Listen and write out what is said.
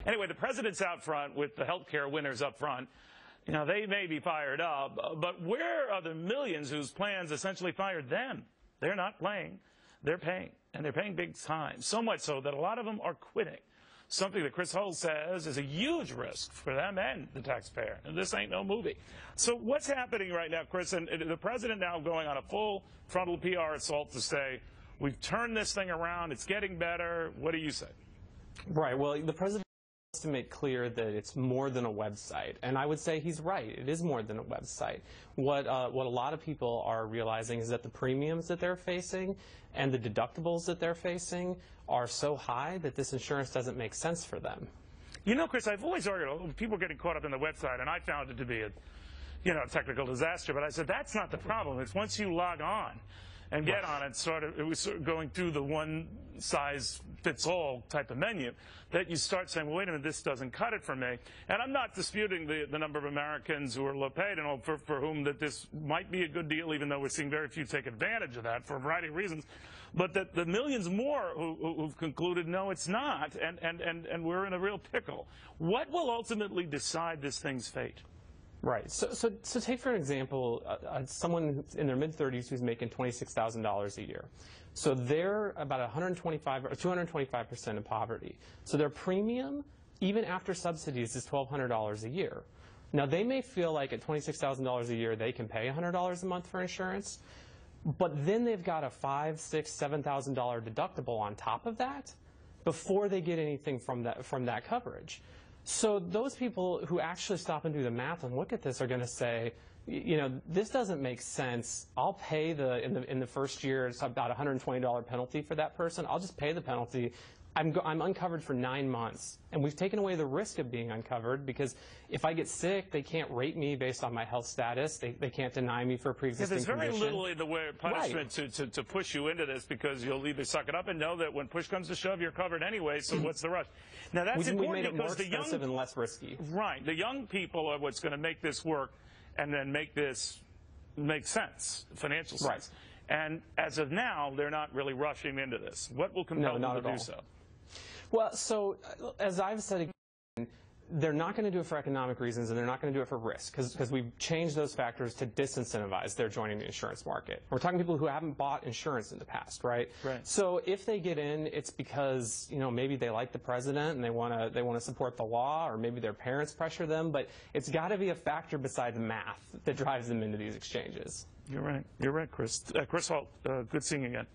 Anyway, the president's out front with the health care winners up front. You know, they may be fired up, but where are the millions whose plans essentially fired them? They're not playing. They're paying, and they're paying big time, so much so that a lot of them are quitting. Something that Chris Holt says is a huge risk for them and the taxpayer. And this ain't no movie. So what's happening right now, Chris? And the president now going on a full frontal PR assault to say, we've turned this thing around, it's getting better. What do you say? Right. Well, the president wants to make clear that it's more than a website. And I would say he's right. It is more than a website. What a lot of people are realizing is that the premiums that they're facing and the deductibles that they're facing are so high that this insurance doesn't make sense for them. You know, Chris, I've always argued, people getting caught up in the website, and I found it to be a technical disaster, but I said that's not the problem. It's once you log on and get on it, it was sort of going through the one-size-fits-all type of menu, that you start saying, well, wait a minute, this doesn't cut it for me. And I'm not disputing the number of Americans who are low paid and for whom that this might be a good deal, even though we're seeing very few take advantage of that for a variety of reasons. But that the millions more who've concluded, no, it's not, and we're in a real pickle. What will ultimately decide this thing's fate? Right. So take for an example someone in their mid-30s who's making $26,000 a year. So they're about 125 or 225% in poverty. So their premium, even after subsidies, is $1,200 a year. Now they may feel like at $26,000 a year they can pay $100 a month for insurance, but then they've got a $5,000, $6,000, $7,000 deductible on top of that before they get anything from that coverage. So those people who actually stop and do the math and look at this are going to say, you know, this doesn't make sense. I'll pay in the first year, it's about a $120 penalty for that person. I'll just pay the penalty. I'm uncovered for 9 months. And we've taken away the risk of being uncovered because if I get sick, they can't rate me based on my health status. They can't deny me for a pre-existing condition. There's very little in the way of punishment to push you into this because you'll either suck it up and know that when push comes to shove, you're covered anyway, so what's the rush? Now, that's important we made it more because expensive and less risky. Right. The young people are what's going to make this work and then make this make sense, financial sense. Right. And as of now, they're not really rushing into this. What will compel them to do so? Well, so as I've said again, they're not going to do it for economic reasons and they're not going to do it for risk because we've changed those factors to disincentivize their joining the insurance market. We're talking people who haven't bought insurance in the past, right? Right. So if they get in, it's because, you know, maybe they like the president and they want to support the law, or maybe their parents pressure them, but it's got to be a factor beside the math that drives them into these exchanges. You're right. You're right, Chris. Chris Holt, good seeing you again.